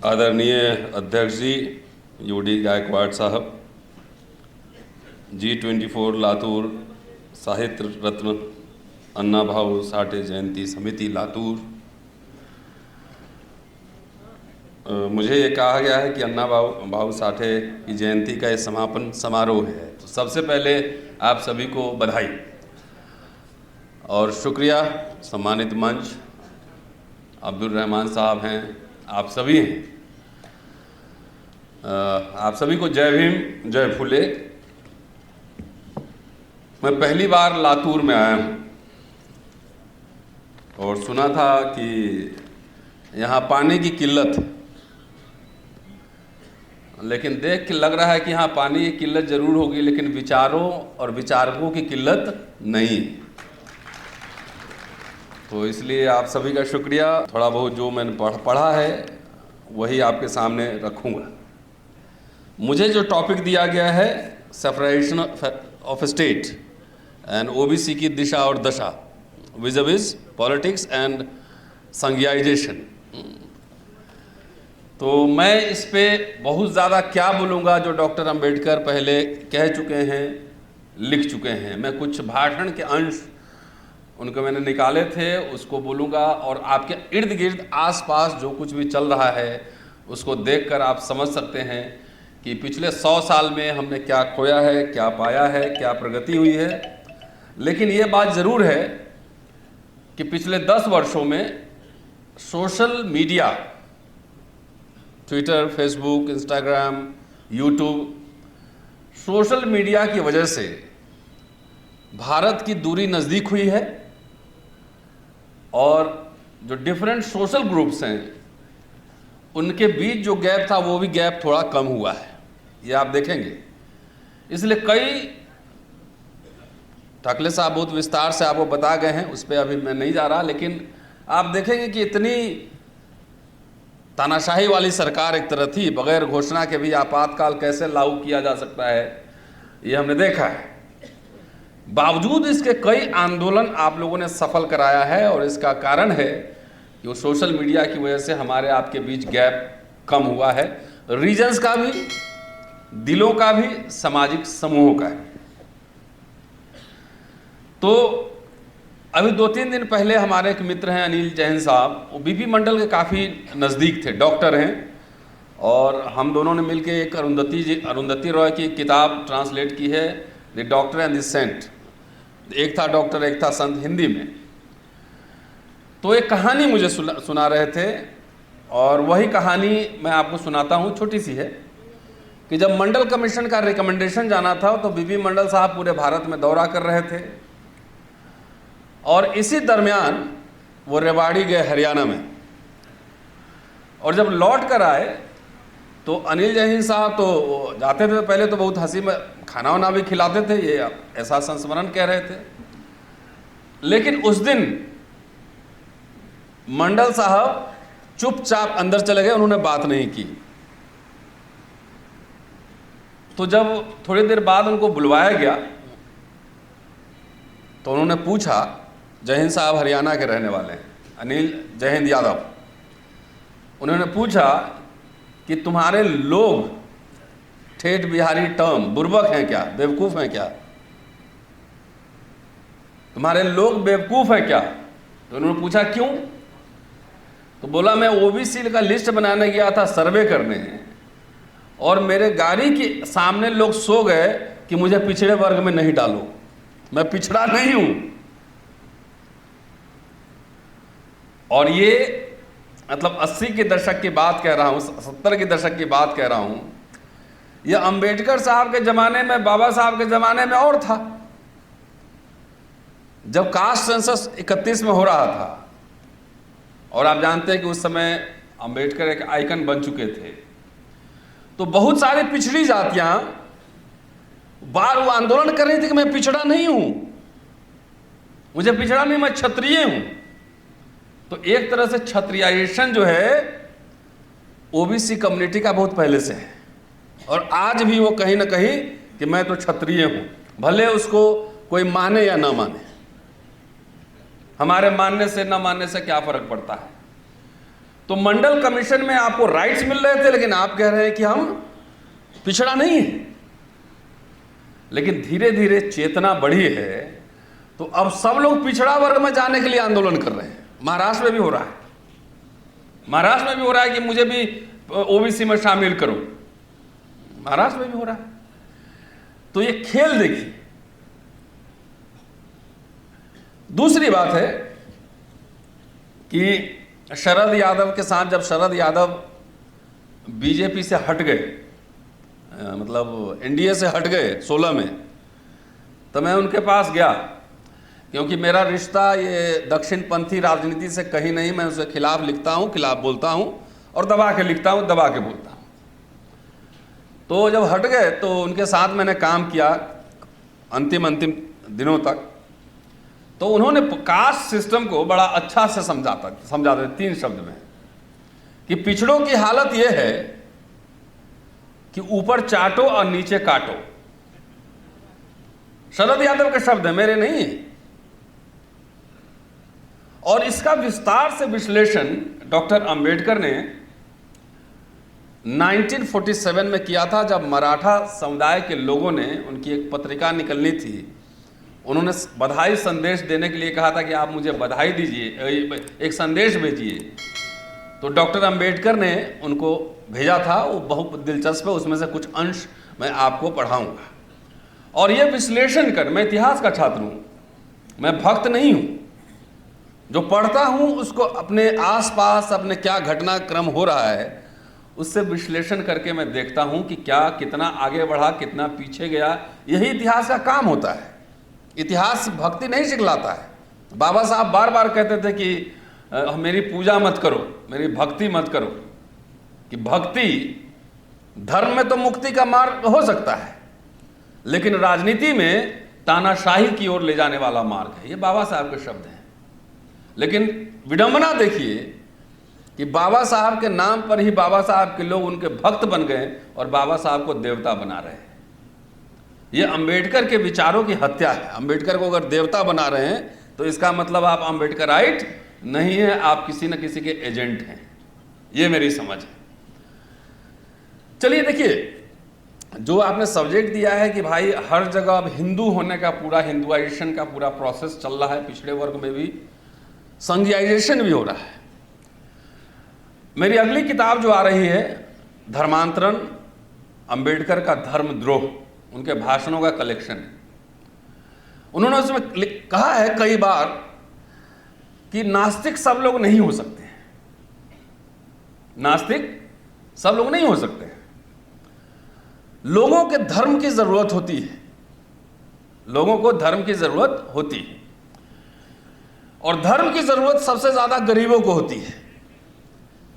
आदरणीय अध्यक्ष जी यूडी गायकवाड़ साहब, G24 लातूर साहित्य रत्न अन्ना भाऊ साठे जयंती समिति लातूर, मुझे ये कहा गया है कि अन्ना भाऊ साठे की जयंती का ये समापन समारोह है, तो सबसे पहले आप सभी को बधाई और शुक्रिया। सम्मानित मंच, अब्दुल रहमान साहब हैं, आप सभी हैं, आप सभी को जय भीम, जय फुले। मैं पहली बार लातूर में आया हूँ और सुना था कि यहाँ पानी की किल्लत है, लेकिन देख के लग रहा है कि हाँ पानी की किल्लत जरूर होगी, लेकिन विचारों और विचारकों की किल्लत नहीं। तो इसलिए आप सभी का शुक्रिया। थोड़ा बहुत जो मैंने पढ़ा है वही आपके सामने रखूँगा। मुझे जो टॉपिक दिया गया है separation of state and OBC की दिशा और दशा विज़ पॉलिटिक्स एंड संघीयाइजेशन, तो मैं इस पे बहुत ज़्यादा क्या बोलूँगा जो डॉक्टर अंबेडकर पहले कह चुके हैं, लिख चुके हैं। मैं कुछ भाषण के अंश उनके मैंने निकाले थे, उसको बोलूँगा और आपके इर्द गिर्द आसपास जो कुछ भी चल रहा है उसको देखकर आप समझ सकते हैं कि पिछले 100 साल में हमने क्या खोया है, क्या पाया है, क्या प्रगति हुई है। लेकिन ये बात ज़रूर है कि पिछले 10 वर्षों में social media, Twitter, Facebook, Instagram, YouTube, social media की वजह से भारत की दूरी नज़दीक हुई है और जो डिफरेंट सोशल ग्रुप्स हैं उनके बीच जो गैप था वो भी गैप थोड़ा कम हुआ है, ये आप देखेंगे। इसलिए कई ठाकरे साहब बहुत विस्तार से आपको बता गए हैं, उस पर अभी मैं नहीं जा रहा, लेकिन आप देखेंगे कि इतनी तानाशाही वाली सरकार एक तरह थी, बगैर घोषणा के भी आपातकाल कैसे लागू किया जा सकता है ये हमने देखा है। बावजूद इसके कई आंदोलन आप लोगों ने सफल कराया है और इसका कारण है कि वो सोशल मीडिया की वजह से हमारे आपके बीच गैप कम हुआ है, रीजन्स का भी, दिलों का भी, सामाजिक समूहों का है। तो अभी 2-3 दिन पहले हमारे एक मित्र हैं अनिल जैन साहब, वो बीपी मंडल के काफ़ी नज़दीक थे, डॉक्टर हैं, और हम दोनों ने मिलकर एक अरुंधति रॉय की किताब ट्रांसलेट की है, the doctor and the saint. एक था डॉक्टर, एक था संत, हिंदी में। तो एक कहानी मुझे सुना रहे थे और वही कहानी मैं आपको सुनाता हूँ, छोटी सी है, कि जब मंडल कमीशन का रिकमेंडेशन जाना था तो बीपी मंडल साहब पूरे भारत में दौरा कर रहे थे और इसी दरमियान वो रेवाड़ी गए हरियाणा में, और जब लौट कर आए तो अनिल जैन साहब तो जाते थे, पहले तो बहुत हंसी में खाना वाना भी खिलाते थे, ये ऐसा संस्मरण कह रहे थे। लेकिन उस दिन मंडल साहब चुपचाप अंदर चले गए, उन्होंने बात नहीं की। तो जब थोड़ी देर बाद उनको बुलवाया गया तो उन्होंने पूछा, जय हिंद साहब हरियाणा के रहने वाले हैं, अनिल जय हिंद यादव, उन्होंने पूछा कि तुम्हारे लोग ठेठ बिहारी टर्म बुर्बक हैं क्या, बेवकूफ़ हैं क्या, तुम्हारे लोग बेवकूफ़ हैं क्या? तो उन्होंने पूछा क्यों? तो बोला मैं ओबीसी का लिस्ट बनाने गया था, सर्वे करने, और मेरे गाड़ी के सामने लोग सो गए कि मुझे पिछड़े वर्ग में नहीं डालो, मैं पिछड़ा नहीं हूं। और ये मतलब 80 के दशक की बात कह रहा हूं, 70 के दशक की बात कह रहा हूं। यह अंबेडकर साहब के ज़माने में, बाबा साहब के ज़माने में और था, जब कास्ट सेंसस 31 में हो रहा था, और आप जानते हैं कि उस समय अंबेडकर एक आइकन बन चुके थे। तो बहुत सारी पिछड़ी जातियां बार वो आंदोलन कर रही थी कि मैं पिछड़ा नहीं हूं, मुझे पिछड़ा नहीं, मैं क्षत्रिय हूं। तो एक तरह से क्षत्रियाइजेशन जो है ओबीसी कम्युनिटी का बहुत पहले से है, और आज भी वो कहीं ना कहीं कि मैं तो क्षत्रिय हूं, भले उसको कोई माने या ना माने। हमारे मानने से ना मानने से क्या फर्क पड़ता है। तो मंडल कमीशन में आपको राइट्स मिल रहे थे, लेकिन आप कह रहे हैं कि हम पिछड़ा नहीं है। लेकिन धीरे धीरे चेतना बढ़ी है, तो अब सब लोग पिछड़ा वर्ग में जाने के लिए आंदोलन कर रहे हैं। महाराष्ट्र में भी हो रहा है, महाराष्ट्र में भी हो रहा है कि मुझे भी ओबीसी में शामिल करो, महाराष्ट्र में भी हो रहा है। तो ये खेल देखिए। दूसरी बात है कि शरद यादव के साथ, जब शरद यादव बीजेपी से हट गए, मतलब एनडीए से हट गए 16 में, तो मैं उनके पास गया, क्योंकि मेरा रिश्ता ये दक्षिणपंथी राजनीति से कहीं नहीं। मैं उसके खिलाफ लिखता हूँ, खिलाफ बोलता हूँ, और दबा के लिखता हूँ, दबा के बोलता हूँ। तो जब हट गए तो उनके साथ मैंने काम किया अंतिम दिनों तक। तो उन्होंने कास्ट सिस्टम को बड़ा अच्छा से समझाते 3 शब्द में, कि पिछड़ों की हालत यह है कि ऊपर चाटो और नीचे काटो। शरद यादव के शब्द है, मेरे नहीं है। और इसका विस्तार से विश्लेषण डॉक्टर अंबेडकर ने 1947 में किया था, जब मराठा समुदाय के लोगों ने, उनकी एक पत्रिका निकलनी थी, उन्होंने बधाई संदेश देने के लिए कहा था कि आप मुझे बधाई दीजिए, एक संदेश भेजिए। तो डॉक्टर अंबेडकर ने उनको भेजा था, वो बहुत दिलचस्प है, उसमें से कुछ अंश मैं आपको पढ़ाऊंगा। और ये विश्लेषण कर, मैं इतिहास का छात्र हूँ, मैं भक्त नहीं हूँ, जो पढ़ता हूँ उसको अपने आसपास अपने क्या घटनाक्रम हो रहा है उससे विश्लेषण करके मैं देखता हूँ कि क्या कितना आगे बढ़ा, कितना पीछे गया। यही इतिहास का काम होता है। इतिहास भक्ति नहीं सिखलाता है। बाबा साहब बार बार कहते थे कि मेरी पूजा मत करो, मेरी भक्ति मत करो, कि भक्ति धर्म में तो मुक्ति का मार्ग हो सकता है, लेकिन राजनीति में तानाशाही की ओर ले जाने वाला मार्ग है। ये बाबा साहब के शब्द हैं। लेकिन विडंबना देखिए कि बाबा साहब के नाम पर ही बाबा साहब के लोग उनके भक्त बन गए और बाबा साहब को देवता बना रहे हैं। ये अंबेडकर के विचारों की हत्या है। अंबेडकर को अगर देवता बना रहे हैं तो इसका मतलब आप अंबेडकराइट नहीं है, आप किसी न किसी के एजेंट हैं। ये मेरी समझ है। चलिए देखिए, जो आपने सब्जेक्ट दिया है कि भाई हर जगह अब हिंदू होने का, पूरा हिंदुआइजेशन का पूरा प्रोसेस चल रहा है, पिछड़े वर्ग में भी संघीयाइजेशन भी हो रहा है। मेरी अगली किताब जो आ रही है, धर्मांतरण, अंबेडकर का धर्मद्रोह, उनके भाषणों का कलेक्शन है। उन्होंने उसमें कहा है कई बार कि नास्तिक सब लोग नहीं हो सकते हैं, नास्तिक सब लोग नहीं हो सकते हैं। लोगों के धर्म की जरूरत होती है, लोगों को धर्म की जरूरत होती है, और धर्म की जरूरत सबसे ज्यादा गरीबों को होती है,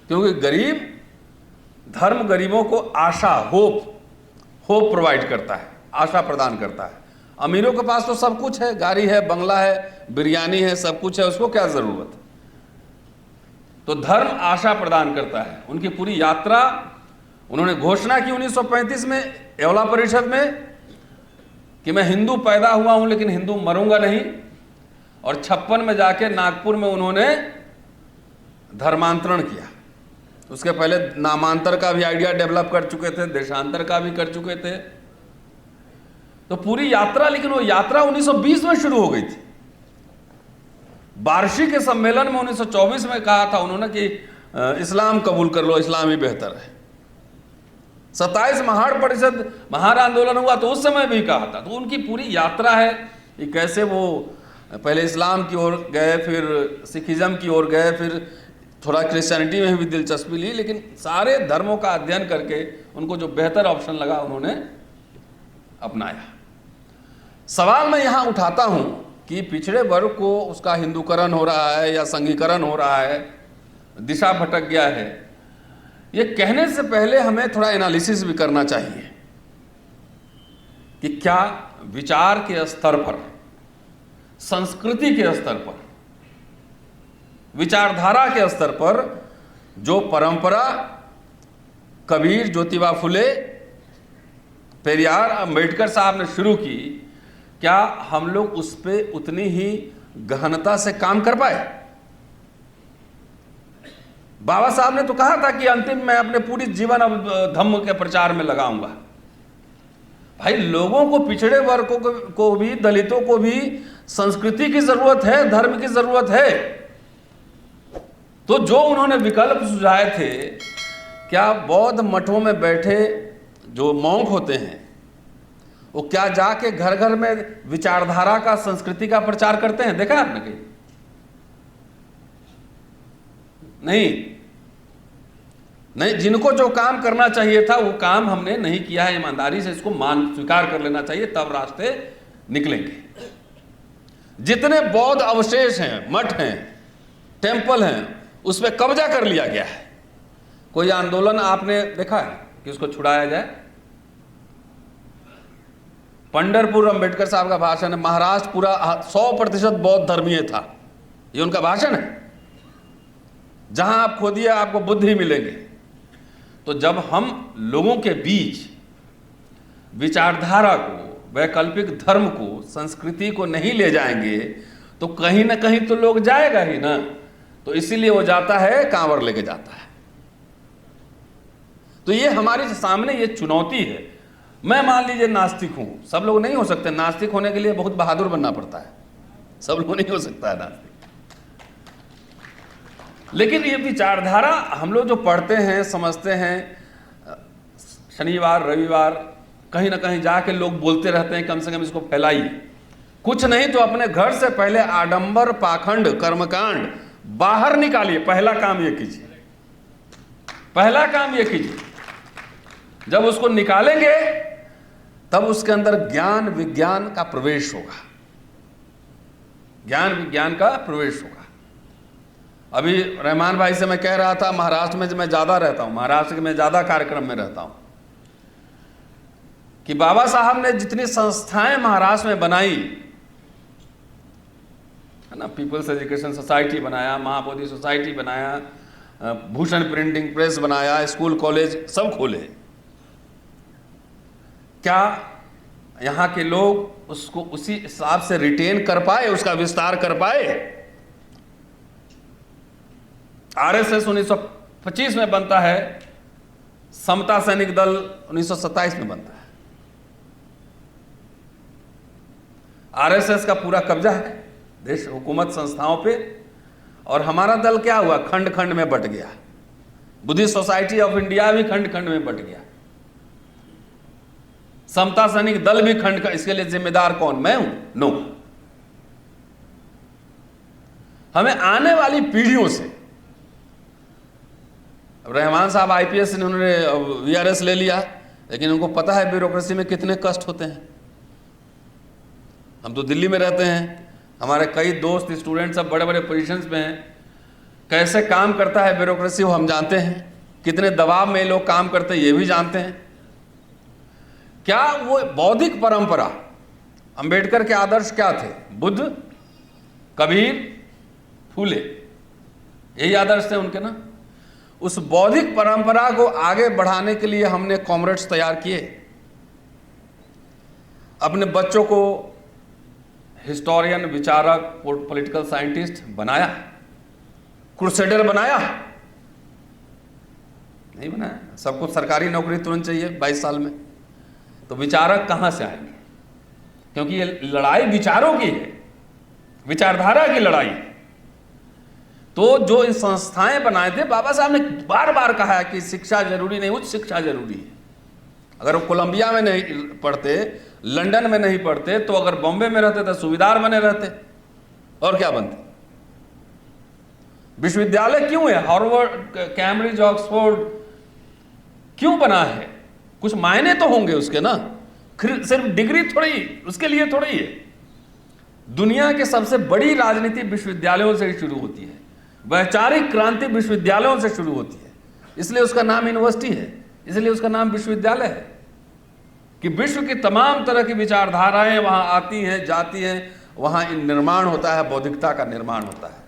क्योंकि धर्म गरीबों को आशा, होप प्रोवाइड करता है, आशा प्रदान करता है। अमीरों के पास तो सब कुछ है, गाड़ी है, बंगला है, बिरयानी है, सब कुछ है, उसको क्या जरूरत। तो धर्म आशा प्रदान करता है। उनकी पूरी यात्रा, उन्होंने घोषणा की 1935 में एवला परिषद में कि मैं हिंदू पैदा हुआ हूं लेकिन हिंदू मरूंगा नहीं, और 56 में जाके नागपुर में उन्होंने धर्मांतरण किया। उसके पहले नामांतर का भी आइडिया डेवलप कर चुके थे, देशांतर का भी कर चुके थे। तो पूरी यात्रा, लेकिन वो यात्रा 1920 में शुरू हो गई थी। वार्षिक के सम्मेलन में 1924 में कहा था उन्होंने कि इस्लाम कबूल कर लो, इस्लाम ही बेहतर है। 27 महाड़ परिषद, महाड़ आंदोलन हुआ तो उस समय भी कहा था। तो उनकी पूरी यात्रा है कि कैसे वो पहले इस्लाम की ओर गए, फिर सिखिज्म की ओर गए, फिर थोड़ा क्रिश्चियनिटी में भी दिलचस्पी ली, लेकिन सारे धर्मों का अध्ययन करके उनको जो बेहतर ऑप्शन लगा उन्होंने अपनाया। सवाल मैं यहाँ उठाता हूँ कि पिछड़े वर्ग को उसका हिंदूकरण हो रहा है या संघीकरण हो रहा है, दिशा भटक गया है, ये कहने से पहले हमें थोड़ा एनालिसिस भी करना चाहिए कि क्या विचार के स्तर पर, संस्कृति के स्तर पर, विचारधारा के स्तर पर जो परंपरा कबीर, ज्योतिबा फुले, पेरियार, अंबेडकर साहब ने शुरू की, क्या हम लोग उस पर उतनी ही गहनता से काम कर पाए? बाबा साहब ने तो कहा था कि अंतिम मैं अपने पूरी जीवन अब धम्म के प्रचार में लगाऊंगा। भाई लोगों को, पिछड़े वर्गों को भी, दलितों को भी संस्कृति की जरूरत है, धर्म की जरूरत है। तो जो उन्होंने विकल्प सुझाए थे, क्या बौद्ध मठों में बैठे जो मॉन्क होते हैं वो क्या जाके घर घर में विचारधारा का, संस्कृति का प्रचार करते हैं? देखा आपने कहीं? नहीं। जिनको जो काम करना चाहिए था वो काम हमने नहीं किया है। ईमानदारी से इसको स्वीकार कर लेना चाहिए, तब रास्ते निकलेंगे। जितने बौद्ध अवशेष हैं, मठ हैं, टेम्पल हैं, उस पर कब्जा कर लिया गया है। कोई आंदोलन आपने देखा है कि उसको छुड़ाया जाए? पंढरपुर अंबेडकर साहब का भाषण है, महाराष्ट्र पूरा 100% बौद्ध धर्मीय था, ये उनका भाषण है। जहां आप खोदिए आपको बुद्ध ही मिलेंगे। तो जब हम लोगों के बीच विचारधारा को, वैकल्पिक धर्म को, संस्कृति को नहीं ले जाएंगे तो कहीं ना कहीं तो लोग जाएगा ही ना। तो इसीलिए वो जाता है, कांवर लेके जाता है। तो ये हमारे सामने ये चुनौती है। मैं मान लीजिए नास्तिक हूं, सब लोग नहीं हो सकते। नास्तिक होने के लिए बहुत बहादुर बनना पड़ता है, सब लोग नहीं हो सकता है नास्तिक। लेकिन ये विचारधारा हम लोग जो पढ़ते हैं, समझते हैं, शनिवार रविवार कहीं ना कहीं जाके लोग बोलते रहते हैं, कम से कम इसको फैलाइए। कुछ नहीं तो अपने घर से पहले आडंबर, पाखंड, कर्मकांड बाहर निकालिए। पहला काम ये कीजिए, पहला काम ये कीजिए। जब उसको निकालेंगे तब उसके अंदर ज्ञान विज्ञान का प्रवेश होगा, ज्ञान विज्ञान का प्रवेश होगा। अभी रहमान भाई से मैं कह रहा था, महाराष्ट्र में मैं ज्यादा रहता हूं, महाराष्ट्र में ज्यादा कार्यक्रम में रहता हूं, कि बाबा साहब ने जितनी संस्थाएं महाराष्ट्र में बनाई है ना, पीपल्स एजुकेशन सोसाइटी बनाया, महाबोधि सोसाइटी बनाया, भूषण प्रिंटिंग प्रेस बनाया, स्कूल कॉलेज सब खोले। क्या यहां के लोग उसको उसी हिसाब से रिटेन कर पाए, उसका विस्तार कर पाए? आरएसएस 1925 में बनता है, समता सैनिक दल 1927 में बनता है। आरएसएस का पूरा कब्जा है देश हुकूमत संस्थाओं पे, और हमारा दल क्या हुआ? खंड खंड में बट गया। बुद्धिस्ट सोसाइटी ऑफ इंडिया भी खंड खंड में बट गया। समता सैनिक दल भी खंड का। इसके लिए जिम्मेदार कौन? मैं हूं? नो। हमें आने वाली पीढ़ियों से, रहमान साहब आईपीएस से उन्होंने वीआरएस ले लिया, लेकिन उनको पता है ब्यूरोक्रेसी में कितने कष्ट होते हैं। हम तो दिल्ली में रहते हैं, हमारे कई दोस्त स्टूडेंट सब बड़े बड़े पोजीशंस पे हैं। कैसे काम करता है ब्यूरोक्रेसी वो हम जानते हैं, कितने दबाव में लोग काम करते हैं ये भी जानते हैं। क्या वो बौद्धिक परंपरा, अंबेडकर के आदर्श क्या थे? बुद्ध, कबीर, फूले, यही आदर्श थे उनके ना। उस बौद्धिक परंपरा को आगे बढ़ाने के लिए हमने कॉमरेड्स तैयार किए, अपने बच्चों को हिस्टोरियन, विचारक, पॉलिटिकल साइंटिस्ट बनाया, क्रूसेडर बनाया? नहीं बनाया। सबको सरकारी नौकरी तुरंत चाहिए 22 साल में, तो विचारक कहां से आएंगे? क्योंकि ये लड़ाई विचारों की है, विचारधारा की लड़ाई। तो जो इन संस्थाएं बनाए थे, बाबा साहब ने बार बार कहा है कि शिक्षा जरूरी नहीं, उच्च शिक्षा जरूरी है। अगर वो कोलंबिया में नहीं पढ़ते, लंदन में नहीं पढ़ते, तो अगर बॉम्बे में रहते तो सूबेदार बने रहते, और क्या बनते। विश्वविद्यालय क्यों है? हार्वर्ड, कैम्ब्रिज, ऑक्सफोर्ड क्यों बना है? कुछ मायने तो होंगे उसके ना, सिर्फ डिग्री थोड़ी, उसके लिए थोड़ी है। दुनिया के सबसे बड़ी राजनीति विश्वविद्यालयों से शुरू होती है, वैचारिक क्रांति विश्वविद्यालयों से शुरू होती है। इसलिए उसका नाम यूनिवर्सिटी है, इसलिए उसका नाम विश्वविद्यालय है, कि विश्व की तमाम तरह की विचारधाराएं वहां आती हैं, जाती हैं, वहां निर्माण होता है, बौद्धिकता का निर्माण होता है।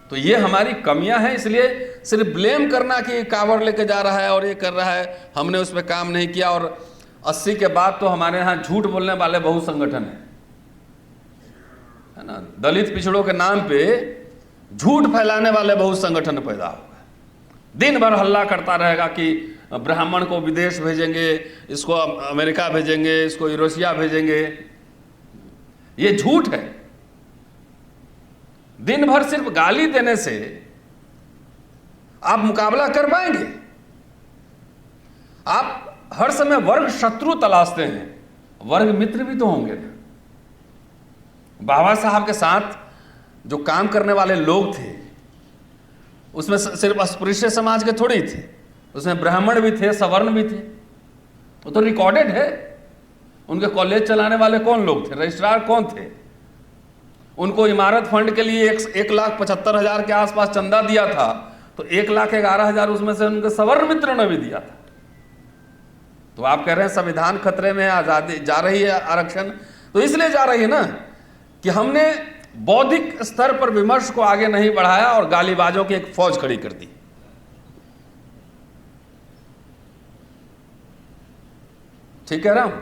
तो ये हमारी कमियां हैं। इसलिए सिर्फ ब्लेम करना कि कांवर लेके जा रहा है और ये कर रहा है, हमने उस पर काम नहीं किया। और 80 के बाद तो हमारे यहाँ झूठ बोलने वाले बहुत संगठन है ना। दलित पिछड़ों के नाम पे झूठ फैलाने वाले बहुत संगठन पैदा हो गए, दिन भर हल्ला करता रहेगा कि ब्राह्मण को विदेश भेजेंगे, इसको अमेरिका भेजेंगे, इसको यूरोसिया भेजेंगे। ये झूठ है। दिन भर सिर्फ गाली देने से आप मुकाबला कर पाएंगे? आप हर समय वर्ग शत्रु तलाशते हैं, वर्ग मित्र भी तो होंगे ना। बाबा साहब के साथ जो काम करने वाले लोग थे उसमें सिर्फ अस्पृश्य समाज के थोड़े ही थे, उसमें ब्राह्मण भी थे, सवर्ण भी थे। वो तो रिकॉर्डेड है। उनके कॉलेज चलाने वाले कौन लोग थे, रजिस्ट्रार कौन थे? उनको इमारत फंड के लिए 1,75,000 के आसपास चंदा दिया था, तो 1,11,000 उसमें से उनके सवर्ण मित्रों ने भी दिया था। तो आप कह रहे हैं संविधान खतरे में, आजादी जा रही है, आरक्षण तो इसलिए जा रही है ना कि हमने बौद्धिक स्तर पर विमर्श को आगे नहीं बढ़ाया और गालीबाजों की एक फौज खड़ी कर दी। ठीक कह रहा हूं?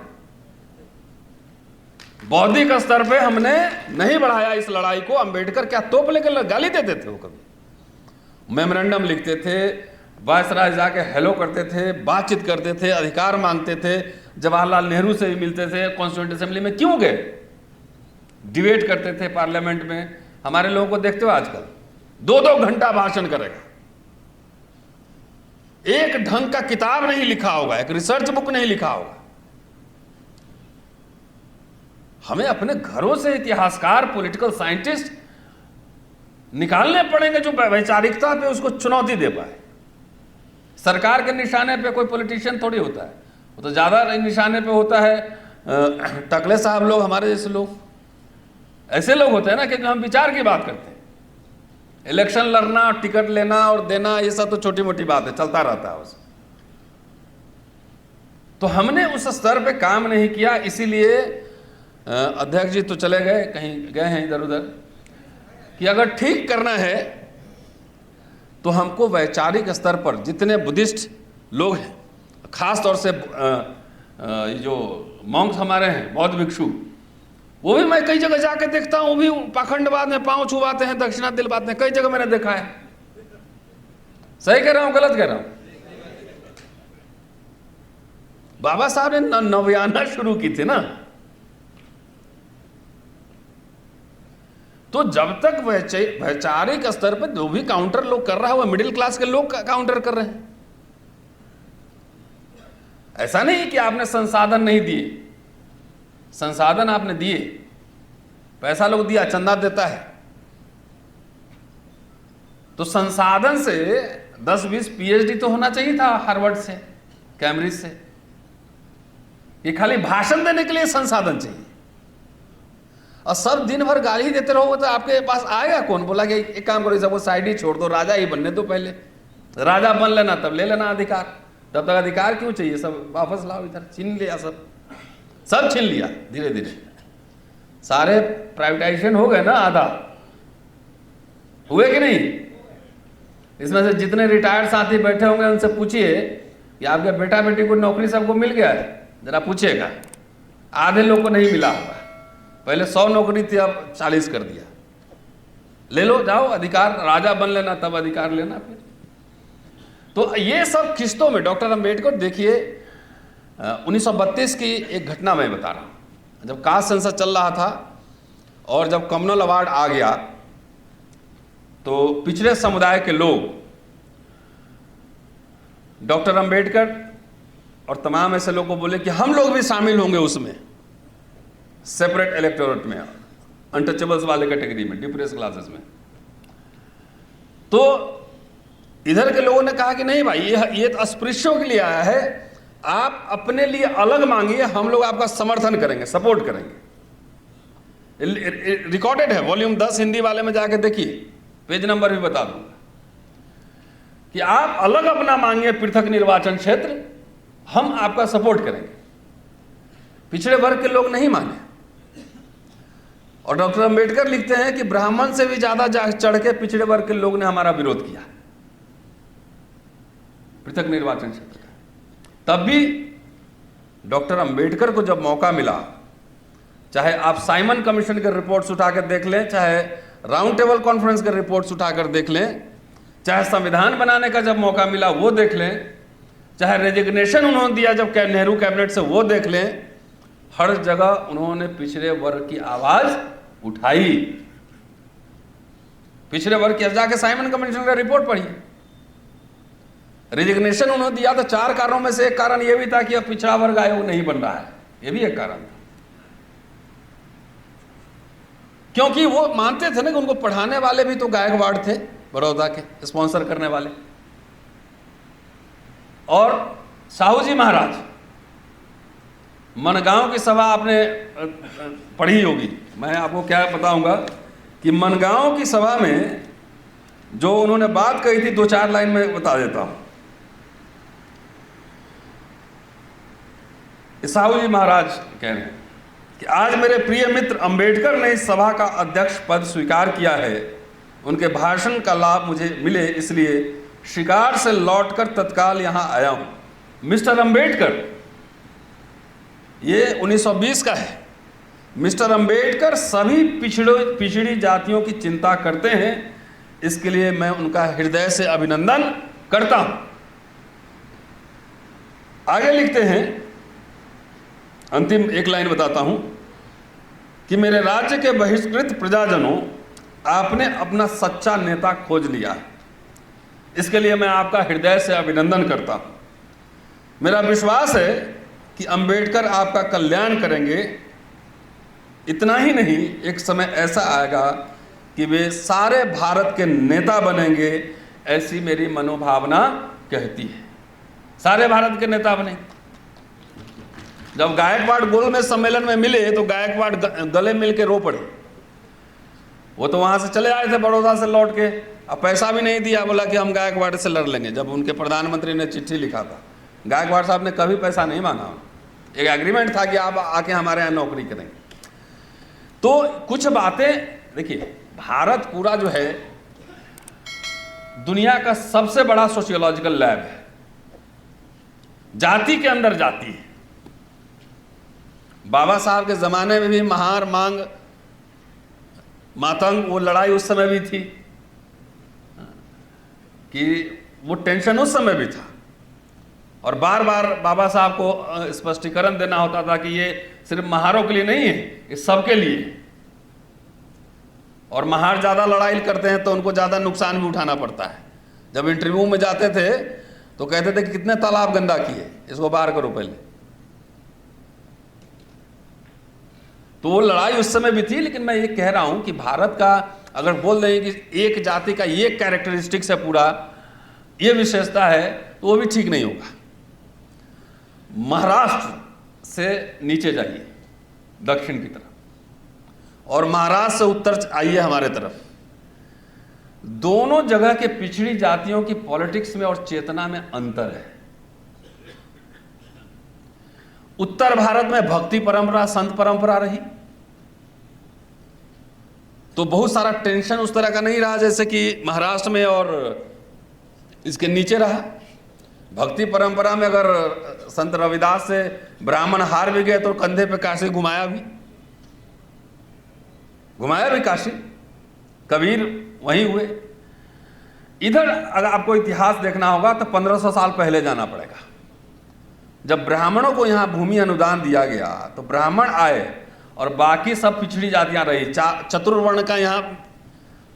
बौद्धिक स्तर पे हमने नहीं बढ़ाया इस लड़ाई को। अंबेडकर क्या तोप लेकर गाली देते थे? वो कभी मेमोरेंडम लिखते थे, वायसराय जाके हेलो करते थे, बातचीत करते थे, अधिकार मांगते थे, जवाहरलाल नेहरू से भी मिलते थे, कॉन्स्टिट्यूंट असेंबली में क्यों गए, डिबेट करते थे पार्लियामेंट में। हमारे लोगों को देखते हो आजकल 2-2 घंटा भाषण करेगा, एक ढंग का किताब नहीं लिखा होगा, एक रिसर्च बुक नहीं लिखा होगा। हमें अपने घरों से इतिहासकार, पॉलिटिकल साइंटिस्ट निकालने पड़ेंगे जो वैचारिकता पे उसको चुनौती दे पाए। सरकार के निशाने पे कोई पॉलिटिशियन थोड़ी होता है, वो तो ज्यादा निशाने पे होता है टकले साहब लोग, हमारे जैसे लोग, ऐसे लोग होते हैं ना, क्योंकि हम विचार की बात करते हैं। इलेक्शन लड़ना, टिकट लेना और देना, ये सब तो छोटी मोटी बात है, चलता रहता है उस। तो हमने उस स्तर पे काम नहीं किया, इसीलिए अध्यक्ष जी तो चले गए, कहीं गए हैं इधर उधर, कि अगर ठीक करना है तो हमको वैचारिक स्तर पर जितने बुद्धिस्ट लोग हैं, खास तौर से जो मॉन्क्स हमारे हैं, बौद्ध भिक्षु, वो भी मैं कई जगह जाके देखता हूँ, वो भी पाखंडवाद में पांव छुपाते हैं, दक्षिणा दिलवाते हैं, कई जगह मैंने देखा है। सही कह रहा हूं, गलत कह रहा हूं? बाबा साहब ने नव्याना शुरू की थी ना, तो जब तक वैचारिक स्तर पर जो भी काउंटर लोग कर रहा है वो मिडिल क्लास के लोग काउंटर कर रहे हैं। ऐसा नहीं कि आपने संसाधन नहीं दिए, संसाधन आपने दिए, पैसा लोग दिया, चंदा देता है, तो संसाधन से 10-20 पीएचडी तो होना चाहिए था हार्वर्ड से, कैम्ब्रिज से। ये खाली भाषण देने के लिए संसाधन चाहिए, और सब दिन भर गाली देते रहो तो आपके पास आएगा कौन? बोला कि एक काम करो, सबको साइड ही छोड़ दो, राजा ही बनने दो, पहले राजा बन लेना, तब ले लेना अधिकार। तब तक अधिकार क्यों चाहिए? सब वापस लाओ इधर। छीन लिया, सब छीन लिया धीरे धीरे। सारे प्राइवेटाइजेशन हो गए ना, आधा हुए कि नहीं? इसमें से जितने रिटायर्ड साथी बैठे होंगे उनसे पूछिए कि आपके बेटा बेटी को नौकरी सबको मिल गया है, जरा पूछिएगा। आधे लोग को नहीं मिला होगा। पहले 100 नौकरी थी, अब 40 कर दिया। ले लो, जाओ, अधिकार, राजा बन लेना, तब अधिकार लेना फिर। तो ये सब किस्तों में डॉक्टर अंबेडकर, देखिए 1932 की एक घटना मैं बता रहा हूं। जब कास्ट सेंसस चल रहा था और जब कम्युनल अवार्ड आ गया, तो पिछड़े समुदाय के लोग डॉक्टर अंबेडकर और तमाम ऐसे लोगों को बोले कि हम लोग भी शामिल होंगे उसमें, सेपरेट इलेक्टोरेट में, अनटचेबल्स वाले कैटेगरी में, डिप्रेस क्लासेस में। तो इधर के लोगों ने कहा कि नहीं भाई, ये तो अस्पृश्यों के लिए आया है, आप अपने लिए अलग मांगिए, हम लोग आपका समर्थन करेंगे, सपोर्ट करेंगे। रिकॉर्डेड है, वॉल्यूम 10 हिंदी वाले में जाके देखिए, पेज नंबर भी बता दूंगा, कि आप अलग अपना मांगिए पृथक निर्वाचन क्षेत्र, हम आपका सपोर्ट करेंगे। पिछड़े वर्ग के लोग नहीं माने। और डॉक्टर अंबेडकर लिखते हैं कि ब्राह्मण से भी ज्यादा चढ़ के पिछड़े वर्ग के लोग ने हमारा विरोध किया पृथक निर्वाचन क्षेत्र का। तब भी डॉक्टर अंबेडकर को जब मौका मिला, चाहे आप साइमन कमीशन के रिपोर्ट्स उठा के देख लें, चाहे राउंड टेबल कॉन्फ्रेंस के रिपोर्ट्स उठाकर देख लें, चाहे संविधान बनाने का जब मौका मिला वो देख लें, चाहे रेजिग्नेशन उन्होंने दिया जब नेहरू कैबिनेट से वो देख लें, हर जगह उन्होंने पिछड़े वर्ग की आवाज उठाई। पिछड़े वर्ग की जाके साइमन कमीशन का रिपोर्ट पढ़िए। रेजिग्नेशन उन्होंने दिया तो 4 कारणों में से एक कारण यह भी था कि अब पिछड़ा वर्ग आयोग नहीं बन रहा है, यह भी एक कारण था। क्योंकि वो मानते थे ना कि उनको पढ़ाने वाले भी तो गायकवाड़ थे, बड़ौदा के स्पॉन्सर करने वाले। और साहू जी महाराज, मनगांव की सभा आपने पढ़ी होगी, मैं आपको क्या बताऊंगा कि मनगांव की सभा में जो उन्होंने बात कही थी, 2-4 लाइन में बता देता हूं। साहू जी महाराज कह रहे हैं कि आज मेरे प्रिय मित्र अंबेडकर ने इस सभा का अध्यक्ष पद स्वीकार किया है। उनके भाषण का लाभ मुझे मिले इसलिए शिकार से लौटकर तत्काल यहां आया हूं। मिस्टर अंबेडकर, ये 1920 का है। मिस्टर अंबेडकर सभी पिछड़ी जातियों की चिंता करते हैं, इसके लिए मैं उनका हृदय से अभिनंदन करता हूं। आगे लिखते हैं, अंतिम एक लाइन बताता हूं कि मेरे राज्य के बहिष्कृत प्रजाजनों, आपने अपना सच्चा नेता खोज लिया, इसके लिए मैं आपका हृदय से अभिनंदन करता हूं। मेरा विश्वास है कि अंबेडकर आपका कल्याण करेंगे। इतना ही नहीं, एक समय ऐसा आएगा कि वे सारे भारत के नेता बनेंगे, ऐसी मेरी मनोभावना कहती है। सारे भारत के नेता बनेंगे। जब गायकवाड़ गोल में सम्मेलन में मिले तो गायकवाड़ गले मिल के रो पड़े। वो तो वहां से चले आए थे बड़ौदा से लौट के, अब पैसा भी नहीं दिया, बोला कि हम गायकवाड़ से लड़ लेंगे। जब उनके प्रधानमंत्री ने चिट्ठी लिखा था, गायकवाड़ साहब ने कभी पैसा नहीं मांगा, एक एग्रीमेंट था कि आप आके हमारे यहाँ नौकरी करेंगे। तो कुछ बातें देखिए, भारत पूरा जो है दुनिया का सबसे बड़ा सोशियोलॉजिकल लैब है, जाति के अंदर जाति है। बाबा साहब के जमाने में भी महार मांग मातंग वो लड़ाई उस समय भी थी कि वो टेंशन उस समय भी था, और बार बार बाबा साहब को स्पष्टीकरण देना होता था कि ये सिर्फ महारों के लिए नहीं है, ये सबके लिए है। और महार ज्यादा लड़ाई करते हैं तो उनको ज्यादा नुकसान भी उठाना पड़ता है। जब इंटरव्यू में जाते थे तो कहते थे कि कितने तालाब गंदा किए, इसको बाहर करो पहले। तो वो लड़ाई उस समय भी थी। लेकिन मैं ये कह रहा हूं कि भारत का अगर बोल रहे हैं कि एक जाति का ये कैरेक्टरिस्टिक्स है, पूरा ये विशेषता है, तो वो भी ठीक नहीं होगा। महाराष्ट्र से नीचे जाइए दक्षिण की तरफ, और महाराष्ट्र से उत्तर आइए हमारे तरफ, दोनों जगह के पिछड़ी जातियों की पॉलिटिक्स में और चेतना में अंतर है। उत्तर भारत में भक्ति परंपरा, संत परंपरा रही, तो बहुत सारा टेंशन उस तरह का नहीं रहा जैसे कि महाराष्ट्र में और इसके नीचे रहा। भक्ति परंपरा में अगर संत रविदास से ब्राह्मण हार भी गए तो कंधे पे काशी घुमाया भी काशी, कबीर वहीं हुए। इधर अगर आपको इतिहास देखना होगा तो 1500 साल पहले जाना पड़ेगा। जब ब्राह्मणों को यहाँ भूमि अनुदान दिया गया तो ब्राह्मण आए और बाकी सब पिछड़ी जातियां रही। चतुर्वर्ण का यहाँ